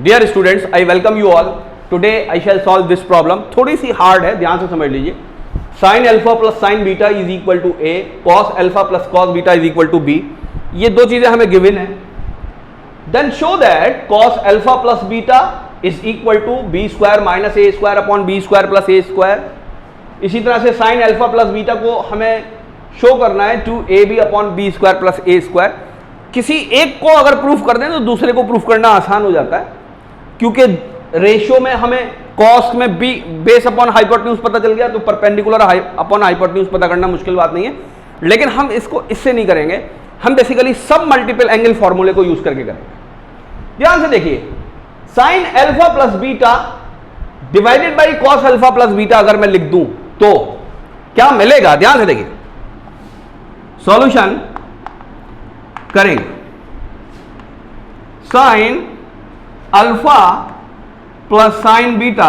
Dear students, I welcome you all. Today I shall solve this problem. थोड़ी सी hard है, ध्यान से समझ लीजिए। Sine alpha plus sine beta is equal to A, cos alpha plus cos beta is equal to B. ये दो चीजें हमें गिवन है। Then show that cos alpha plus beta is equal to B square minus A square upon B square plus A square. इसी तरह से sign alpha plus beta को हमें शो करना है two A B upon B square plus A square. किसी एक को अगर प्रूफ कर दें तो दूसरे को प्रूफ करना आसान हो जाता है, क्योंकि रेशियो में हमें कॉस में बी बेस अपॉन हाइपोटेन्यूज पता चल गया तो परपेंडिकुलर अपॉन हाइपोटेन्यूज पता करना मुश्किल बात नहीं है। लेकिन हम इसको इससे नहीं करेंगे, हम बेसिकली सब मल्टीपल एंगल फॉर्मूले को यूज करके करेंगे। ध्यान से देखिए, sign alpha plus beta divided by cos alpha plus beta अगर मैं लिख दूं तो क्या मिलेगा? ध्यान से देखिए, सॉल्यूशन करेंगे। Sine alpha plus sine beta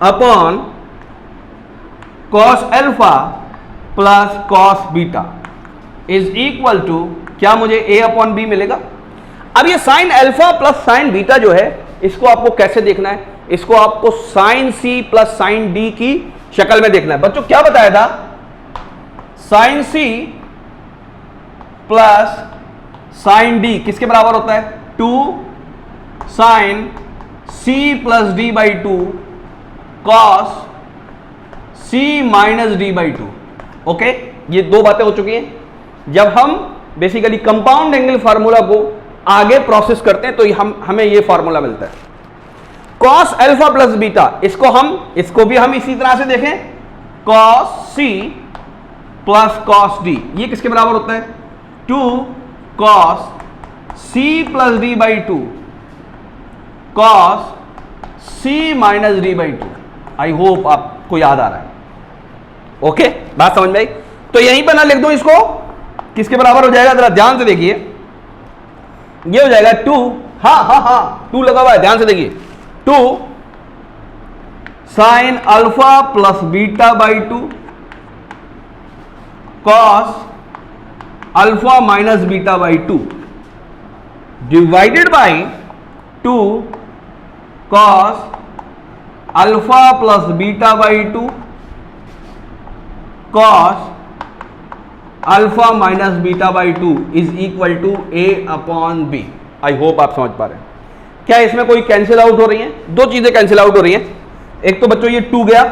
upon cos alpha plus cos beta is equal to क्या मुझे ए अपॉन बी मिलेगा। अब ये sine alpha plus sine beta जो है, इसको आपको कैसे देखना है? इसको आपको sine C plus sine D की शक्ल में देखना है। बच्चों क्या बताया था? Sine C plus sine D किसके बराबर होता है? 2 sine C plus D by 2 cos C minus D by 2। Okay, ये दो बातें हो चुकी हैं। जब हम बेसिकली कंपाउंड एंगल फार्मूला को आगे प्रोसेस करते हैं तो हमें ये फार्मूला मिलता है। कॉस अल्फा प्लस बीटा, इसको भी हम इसी तरह से देखें, cos C plus cos D, ये किसके बराबर होता है? 2 cos C plus D by 2 cos C minus D by 2। I hope आपको याद आ रहा है। ओके, बात समझ में आई? तो यहीं पर ना लिख दूं इसको, किसके बराबर हो जाएगा? जरा ध्यान से देखिए, ये हो जाएगा 2, हाँ 2 लगा हुआ है, ध्यान से देखिए, 2 sine alpha plus beta by 2 cos alpha minus beta by 2 divided by 2 cos alpha plus beta by 2 cos alpha minus beta by 2 is equal to A upon B. I hope आप समझ पा रहे हैं। क्या इसमें कोई कैंसिल आउट हो रही है? दो चीजें कैंसिल आउट हो रही हैं। एक तो बच्चों ये 2 गया,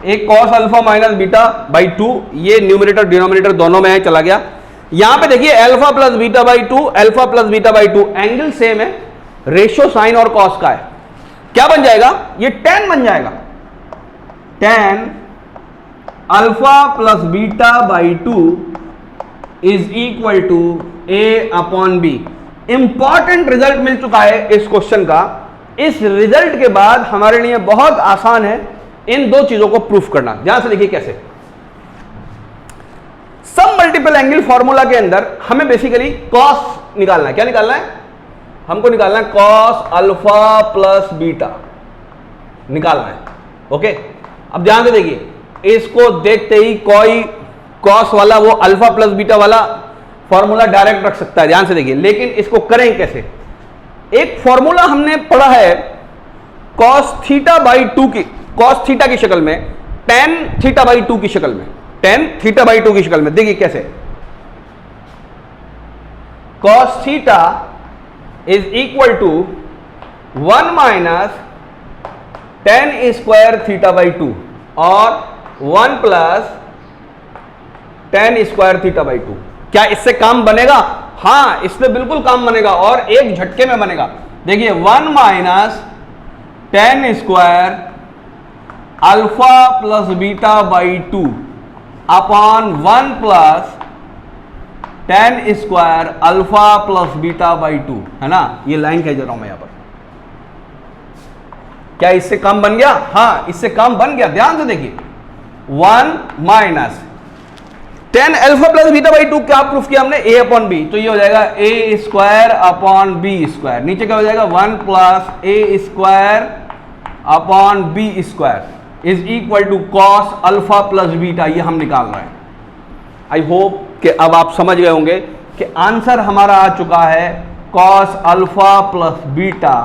एक cos alpha minus beta by 2, ये न्यूमरेटर डिनोमिनेटर दोनों में है, चला गया। यहां पे देखिए alpha plus beta by 2, alpha plus beta by 2, angle same है, रेशियो साइन और कॉस का है। क्या बन जाएगा? ये tan बन जाएगा। tan alpha plus beta by 2 is equal to A upon B. Important result मिल चुका है इस क्वेश्चन का। इस रिजल्ट के बाद हमारे लिए बहुत आसान है इन दो चीजों को प्रूफ करना। ध्यान से देखिए कैसे। सब मल्टीपल एंगल फॉर्मूला के अंदर हमें बेसिकली कॉस निकालना है। क्या निकालना है? हमको निकालना है कॉस अल्फा प्लस बीटा निकालना है। ओके, अब ध्यान से देखिए, इसको देखते ही कोई कॉस वाला वो अल्फा प्लस बीटा वाला फॉर्मूला डायरेक्ट रख सकता है। ध्यान से देखिए, लेकिन इसको करें कैसे? एक फॉर्मूला हमने पढ़ा है कॉस थीटा बाई 2 की, कॉस थीटा की शक्ल में, टेन थीटा बाई 2 की शक्ल में, टेन थीटा बाई 2 की शक्ल में। देखिए कैसे, cos theta is equal to 1 minus tan square theta by 2 और 1 plus tan square theta by 2। क्या इससे काम बनेगा? हाँ, इससे बिल्कुल काम बनेगा और एक झटके में बनेगा। देखिए 1 minus tan square alpha plus beta by 2 upon 1 plus tan square alpha plus beta by 2, है ना? ये लाइन कह रहा हूं मैं यहां पर। क्या इससे काम बन गया? हाँ, इससे काम बन गया। ध्यान से देखिए, 1 minus tan alpha plus beta by 2 क्या प्रूफ किया हमने? A upon B. तो ये हो जाएगा A square upon B square. नीचे क्या हो जाएगा? 1 plus A square upon B square is equal to cos alpha plus beta. ये हम निकाल रहे हैं। आई होप कि अब आप समझ गए होंगे कि आंसर हमारा आ चुका है cos alpha plus beta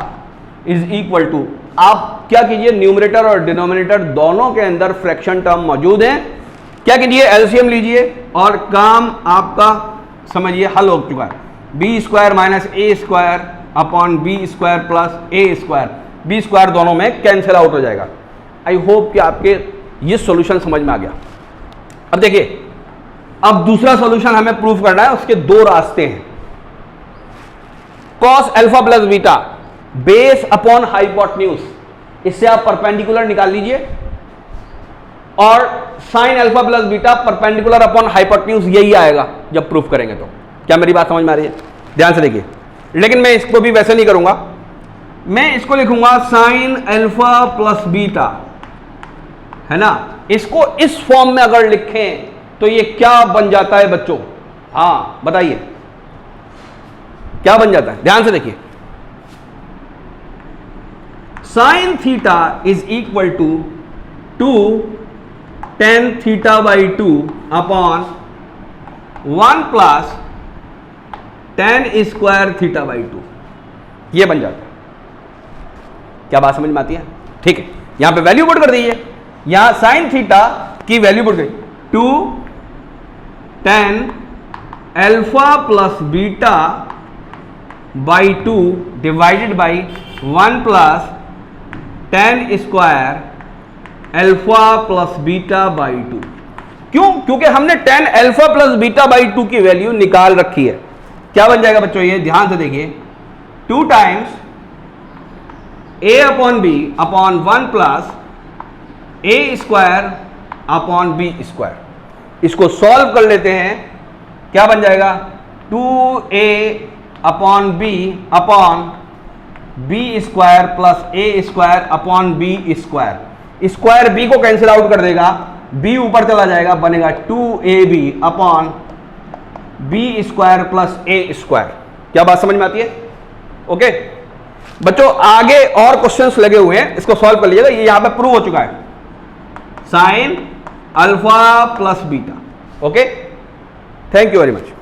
is equal to, आप क्या कीजिए, न्यूमरेटर और डिनोमिनेटर दोनों के अंदर फ्रैक्शन टर्म मौजूद है, क्या कीजिए, एलसीएम लीजिए और काम आपका समझिए हल हो चुका है। B square minus A square upon B square plus A square, B square दोनों में कैंसिल आउट हो जाएगा। आई होप कि आपके ये सॉल्यूशन समझ में आ गया। अब देखिए, अब दूसरा सॉल्यूशन हमें प्रूफ करना है, उसके दो रास्ते हैं। Cos alpha plus beta base upon hypotenuse, इससे आप परपेंडिकुलर निकाल लीजिए, और sign alpha plus beta perpendicular upon hypotenuse, यही आएगा जब प्रूफ करेंगे। तो क्या मेरी बात समझ में आ रही है? ध्यान से देखिए, लेकिन मैं इसको भी वैसे नहीं करूंगा, मैं इसको लिखूंगा साइन अल्फा प्लस बीटा, है ना। इसको इस फॉर्म में अगर लिखें तो ये क्या बन जाता है बच्चों? हाँ बताइए, क्या बन जाता है? ध्यान से देखिए, sine theta is equal to 2 tan theta by 2 upon 1 plus tan square theta by 2, ये बन जाता है। क्या बात समझ में आती है? ठीक है, यहां पे वैल्यू पुट कर दीजिए, यहां साइन थीटा की वैल्यू पुट करिए, 2 tan alpha plus beta by 2 divided by 1 plus tan square alpha plus beta by 2। क्यों? क्योंकि हमने tan alpha plus beta by 2 की वैल्यू निकाल रखी है। क्या बन जाएगा बच्चों? ये ध्यान से देखिए, 2 times a upon B upon 1 plus A square upon B square. इसको सॉल्व कर लेते हैं, क्या बन जाएगा? 2a upon B upon B square plus A square upon B square. Square B को कैंसिल आउट कर देगा, बी ऊपर चला जाएगा, बनेगा 2ab upon B square plus A square. क्या बात समझ में आती है? ओके बच्चों, आगे और क्वेश्चंस लगे हुए हैं, इसको सॉल्व कर लीजिएगा। ये यहां पे प्रूव हो चुका है, sign alpha plus beta. Okay, thank you very much.